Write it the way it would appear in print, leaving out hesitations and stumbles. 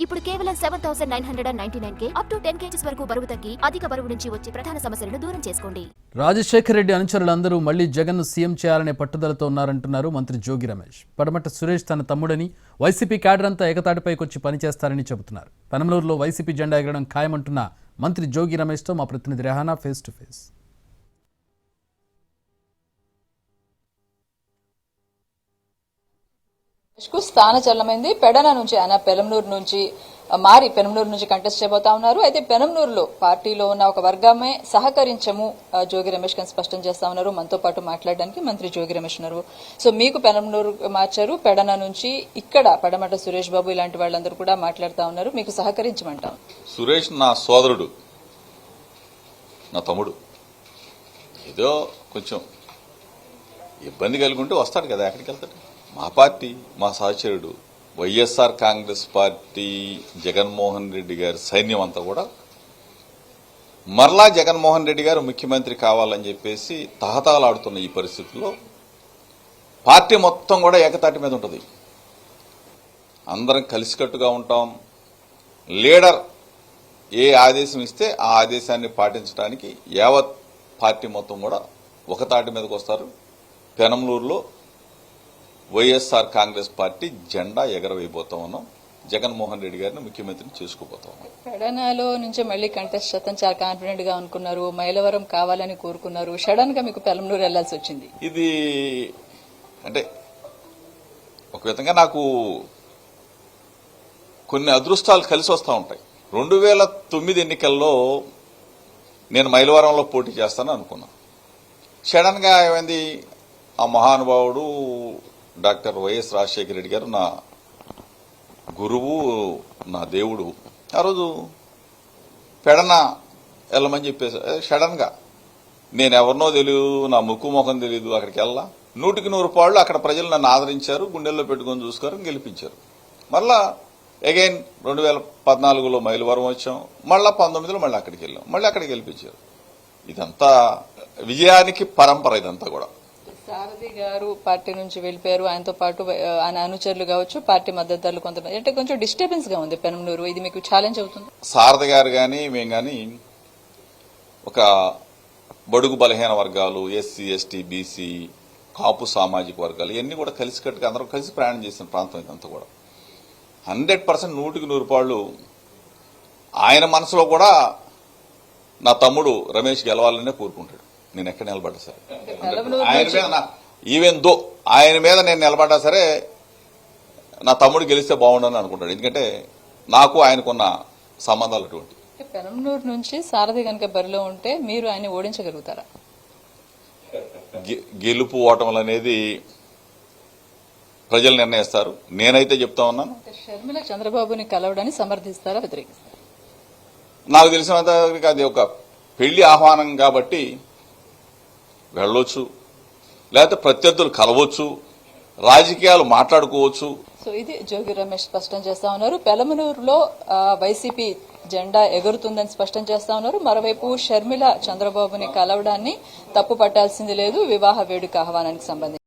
ఇప్పుడు కేవలం 7,999 up to 10 kgs వరకు బరువు తగ్గి అధిక బరువు నుంచి వచ్చే ప్రధాన సమస్యలను దూరం చేసుకోండి. రాజశేఖర రెడ్డి అనుచరులందరూ మళ్లీ జగన్ ను సీఎం చేయాలనే పట్టుదలతో ఉన్నారంటున్నారు మంత్రి జోగి రమేష్. పడమట సురేష్ తన తమ్ముడని, వైసీపీ క్యాడర్ అంతా ఏకతాటిపైకొచ్చి పనిచేస్తారని చెబుతున్నారు. పెనమలూరులో వైసీపీ జెండా ఎగరడం ఖాయమంటున్న మంత్రి జోగి రమేష్ తో మా ప్రతినిధి రెహానా ఫేస్ టు ఫేస్. స్థానచలమైంది. పెడన నుంచి ఆయన పెనమలూరు నుంచి మారి పెనమలూరు నుంచి కంటెస్ట్ చేయబోతా ఉన్నారు. అయితే పెనమలూరులో పార్టీలో ఉన్న ఒక వర్గమే సహకరించము జోగి రమేష్ గారిని స్పష్టం చేస్తా ఉన్నారు. మనతో పాటు మాట్లాడడానికి మంత్రి జోగి రమేష్ ఉన్నారు. సో మీకు పెనమలూరు మార్చారు, పెడన నుంచి ఇక్కడ పడమట సురేష్ బాబు ఇలాంటి వాళ్ళందరూ కూడా మాట్లాడుతా ఉన్నారు. మీకు సహకరించమంటాం. సురేష్ నా సోదరుడు, నా తమ్ముడు. ఏదో కొంచెం ఇబ్బంది కలిగి ఉంటే వస్తాడు కదా, ఎక్కడికి వెళ్తాడు. మా పార్టీ, మా సహచరుడు వైఎస్ఆర్ కాంగ్రెస్ పార్టీ జగన్మోహన్ రెడ్డి గారి సైన్యం అంతా కూడా మరలా జగన్మోహన్ రెడ్డి గారు ముఖ్యమంత్రి కావాలని చెప్పేసి తహతాలాడుతున్న ఈ పరిస్థితుల్లో పార్టీ మొత్తం కూడా ఏకతాటి మీద ఉంటుంది. అందరం కలిసికట్టుగా ఉంటాం. లీడర్ ఏ ఆదేశం ఇస్తే ఆ ఆదేశాన్ని పాటించడానికి యావత్ పార్టీ మొత్తం కూడా ఒక తాటి మీదకి వస్తారు. పెనమలూరులో వైఎస్ఆర్ కాంగ్రెస్ పార్టీ జెండా ఎగరవేయబోతా ఉన్నాం. జగన్మోహన్ రెడ్డి గారిని ముఖ్యమంత్రిని చేసుకోబోతా ఉన్నాం. పెడనలో నుంచి మళ్లీ కంటెస్ట్ చేస్తాం చాలా కాన్ఫిడెంట్ గా అనుకున్నారు. మైలవరం కావాలని కోరుకున్నారు. సడన్ గా మీకు పెనమలూరు వెళ్లాల్సి వచ్చింది. ఇది అంటే ఒక విధంగా నాకు కొన్ని అదృష్టాలు కలిసి వస్తూ ఉంటాయి. 2009 ఎన్నికల్లో నేను మైలవరంలో పోటీ చేస్తానని అనుకున్నాను. సడన్ గా ఏమైంది, ఆ మహానుభావుడు డాక్టర్ వైఎస్ రాజశేఖర రెడ్డి గారు నా గురువు, నా దేవుడు. ఆ రోజు పెడన వెళ్ళమని చెప్పేసి సడన్ గా నేను ఎవరినో తెలియదు, నా ముక్కు ముఖం తెలియదు, అక్కడికి వెళ్ళా 100% అక్కడ ప్రజలు నన్ను ఆదరించారు, గుండెల్లో పెట్టుకొని చూసుకొని గెలిపించారు. మళ్ళా అగైన్ 2014లో మైలవరం వచ్చాం, మళ్ళా 19లో మళ్ళీ అక్కడికి వెళ్ళాం, మళ్ళీ అక్కడికి గెలిపించారు. ఇదంతా విజయానికి పరంపర. ఇదంతా కూడా సారథి గారు పార్టీ నుంచి వెళ్లిపోయారు. ఆయనతో పాటు ఆయన అనుచరులు కావచ్చు, పార్టీ మద్దతుదారులు కొంతమంది, అంటే కొంచెం డిస్టర్బెన్స్ గా ఉంది పెనమలూరు. ఇది మీకు ఛాలెంజ్ అవుతుంది? సారథి గారు కానీ మేము కానీ ఒక బడుగు బలహీన వర్గాలు, ఎస్సీ, ఎస్టీ, బీసీ, కాపు సామాజిక వర్గాలు ఇవన్నీ కూడా కలిసికట్టుగా అందరూ కలిసి ప్రయాణం చేసిన ప్రాంతం ఇదంతా కూడా 100% 100% ఆయన మనసులో కూడా నా తమ్ముడు రమేష్ గెలవాలనే కోరుకుంటాడు. నేను ఎక్కడ నిలబడ్డా సరే, ఆయన మీద ఈవెన్ దో ఆయన మీద నేను నిలబడ్డా సరే నా తమ్ముడు గెలిస్తే బాగుండని అనుకుంటాడు. ఎందుకంటే నాకు ఆయనకున్న సంబంధాలు అటువంటి. పెనమలూరు నుంచి సారథి కనుక బరిలో ఉంటే మీరు ఆయన ఓడించగలుగుతారా? గెలుపు ఓటములు అనేది ప్రజలు నిర్ణయిస్తారు. నేనైతే చెప్తా ఉన్నాను, షర్మిల చంద్రబాబుని కలవడాన్ని సమర్థిస్తారా, వ్యతిరేకిస్తారా? నాకు తెలిసినంత అది ఒక పెళ్లి ఆహ్వానం కాబట్టి వెళ్ళొచ్చు, లేకపోతే ప్రత్యర్థులు కలవచ్చు, రాజకీయాలు మాట్లాడుకోవచ్చు. సో ఇది జోగి రమేష్ స్పష్టం చేస్తా ఉన్నారు. పెనమలూరులో వైసీపీ జెండా ఎగురుతుందని స్పష్టం చేస్తా ఉన్నారు. మరోవైపు షర్మిల చంద్రబాబుని కలవడాన్ని తప్పు పట్టాల్సింది లేదు వివాహ వేడుక ఆహ్వానానికి సంబంధించి.